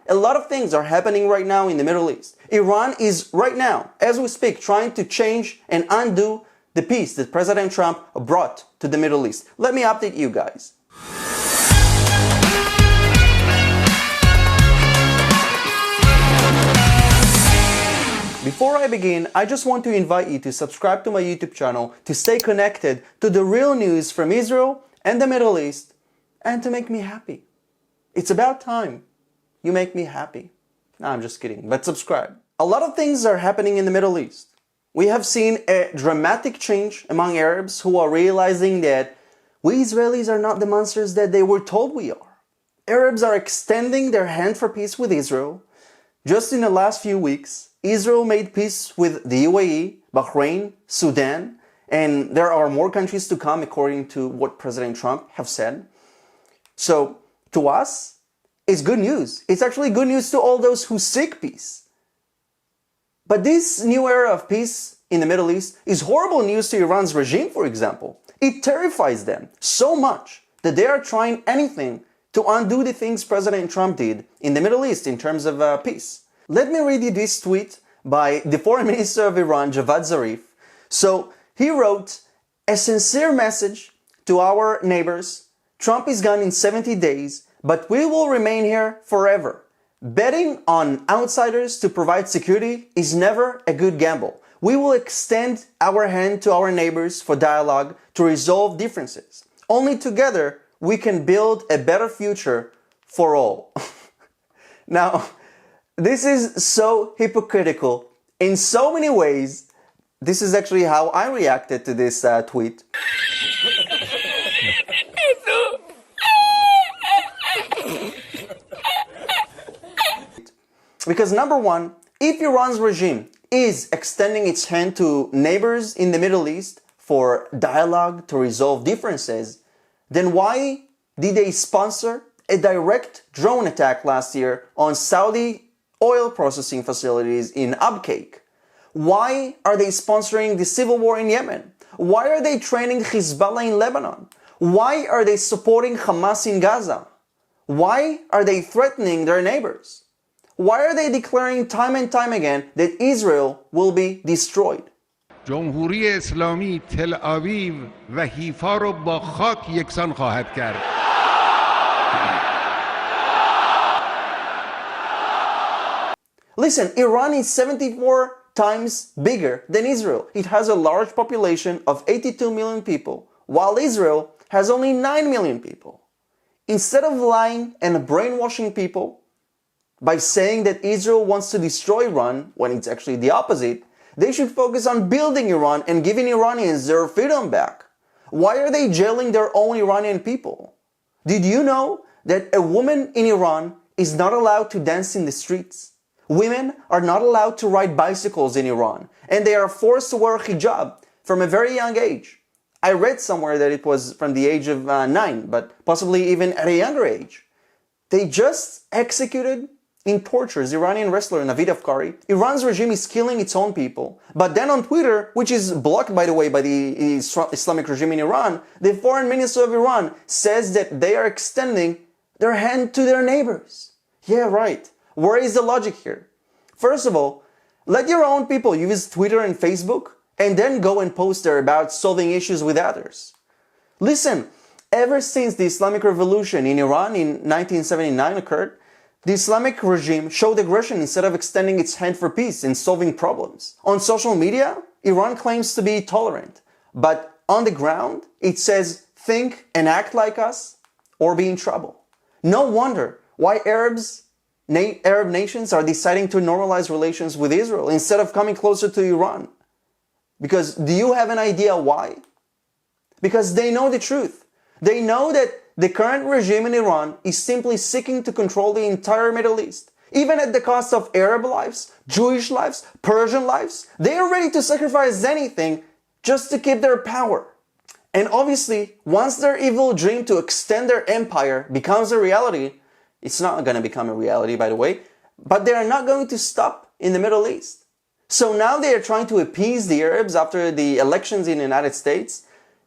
a lot of things are happening right now in the Middle East. Iran is right now, as we speak, trying to change and undo the peace that President Trump brought to the Middle East. Let me update you guys. Before I begin, I just want to invite you to subscribe to my YouTube channel to stay connected to the real news from Israel and the Middle East and to make me happy. It's about time you make me happy. No, I'm just kidding, but subscribe. A lot of things are happening in the Middle East. We have seen a dramatic change among Arabs who are realizing that we Israelis are not the monsters that they were told we are. Arabs are extending their hand for peace with Israel. Just in the last few weeks, Israel made peace with the UAE, Bahrain, Sudan, and there are more countries to come according to what President Trump have said. So, to us, it's good news. It's actually good news to all those who seek peace. But this new era of peace in the Middle East is horrible news to Iran's regime, for example. It terrifies them so much that they are trying anything to undo the things President Trump did in the Middle East in terms of peace. Let me read you this tweet by the Foreign Minister of Iran, Javad Zarif. So he wrote, "A sincere message to our neighbors. Trump is gone in 70 days, but we will remain here forever. Betting on outsiders to provide security is never a good gamble. We will extend our hand to our neighbors for dialogue to resolve differences. Only together we can build a better future for all." Now, this is so hypocritical in so many ways. This is actually how I reacted to this tweet. Because number one, if Iran's regime is extending its hand to neighbors in the Middle East for dialogue to resolve differences, then why did they sponsor a direct drone attack last year on Saudi oil processing facilities in Abqaiq? Why are they sponsoring the civil war in Yemen? Why are they training Hezbollah in Lebanon? Why are they supporting Hamas in Gaza? Why are they threatening their neighbors? Why are they declaring time and time again that Israel will be destroyed? جمهوری اسلامی تل آویو و حیفا رو با خاک یکسان خواهد کرد. Listen, Iran is 74 times bigger than Israel. It has a large population of 82 million people, while Israel has only 9 million people. Instead of lying and brainwashing people by saying that Israel wants to destroy Iran, when it's actually the opposite, they should focus on building Iran and giving Iranians their freedom back. Why are they jailing their own Iranian people? Did you know that a woman in Iran is not allowed to dance in the streets? Women are not allowed to ride bicycles in Iran, and they are forced to wear hijab from a very young age. I read somewhere that it was from the age of 9, but possibly even at a younger age. They just executed in tortures Iranian wrestler Navid Afkari. Iran's regime is killing its own people. But then on Twitter, which is blocked by the way by the Islamic regime in Iran, the foreign minister of Iran says that they are extending their hand to their neighbors. Yeah, right. Where is the logic here? First of all, let your own people use Twitter and Facebook and then go and post there about solving issues with others. Listen, ever since the Islamic Revolution in Iran in 1979 occurred, the Islamic regime showed aggression instead of extending its hand for peace and solving problems. On social media, Iran claims to be tolerant, but on the ground, it says think and act like us or be in trouble. No wonder why Arab nations are deciding to normalize relations with Israel instead of coming closer to Iran. Because do you have an idea why? Because they know the truth. They know that the current regime in Iran is simply seeking to control the entire Middle East. Even at the cost of Arab lives, Jewish lives, Persian lives, they are ready to sacrifice anything just to keep their power. And obviously, once their evil dream to extend their empire becomes a reality, it's not going to become a reality, by the way, but they are not going to stop in the Middle East. So now they are trying to appease the Arabs after the elections in the United States.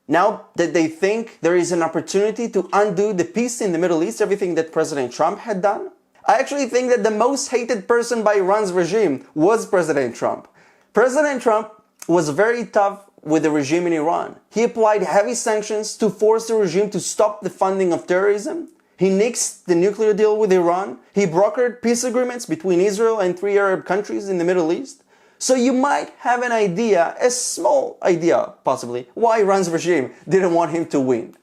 Now that they think there is an opportunity to undo the peace in the Middle East, everything that President Trump had done. I actually think that the most hated person by Iran's regime was President Trump. President Trump was very tough with the regime in Iran. He applied heavy sanctions to force the regime to stop the funding of terrorism. He nixed the nuclear deal with Iran. He brokered peace agreements between Israel and 3 Arab countries in the Middle East. So you might have an idea, a small idea possibly, why Iran's regime didn't want him to win.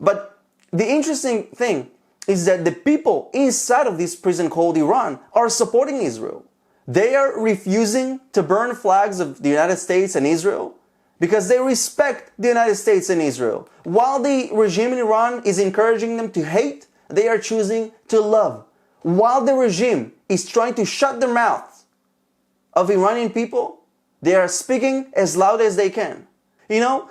But the interesting thing is that the people inside of this prison called Iran are supporting Israel. They are refusing to burn flags of the United States and Israel because they respect the United States and Israel. While the regime in Iran is encouraging them to hate, they are choosing to love. While the regime is trying to shut the mouths of Iranian people, they are speaking as loud as they can. You know,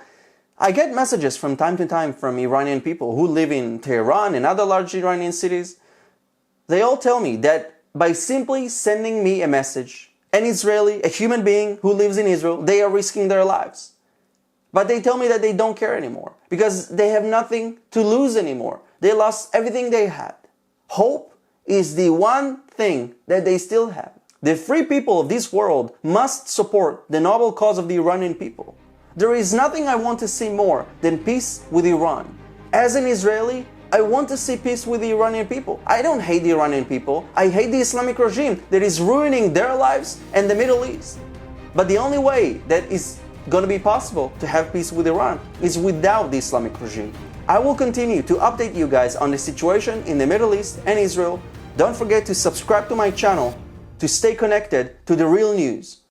I get messages from time to time from Iranian people who live in Tehran and other large Iranian cities. They all tell me that by simply sending me a message, an Israeli, a human being who lives in Israel, they are risking their lives. But they tell me that they don't care anymore because they have nothing to lose anymore. They lost everything they had. Hope is the one thing that they still have. The free people of this world must support the noble cause of the Iranian people. There is nothing I want to see more than peace with Iran. As an Israeli, I want to see peace with the Iranian people. I don't hate the Iranian people. I hate the Islamic regime that is ruining their lives and the Middle East. But the only way that is going to be possible to have peace with Iran is without the Islamic regime. I will continue to update you guys on the situation in the Middle East and Israel. Don't forget to subscribe to my channel to stay connected to the real news.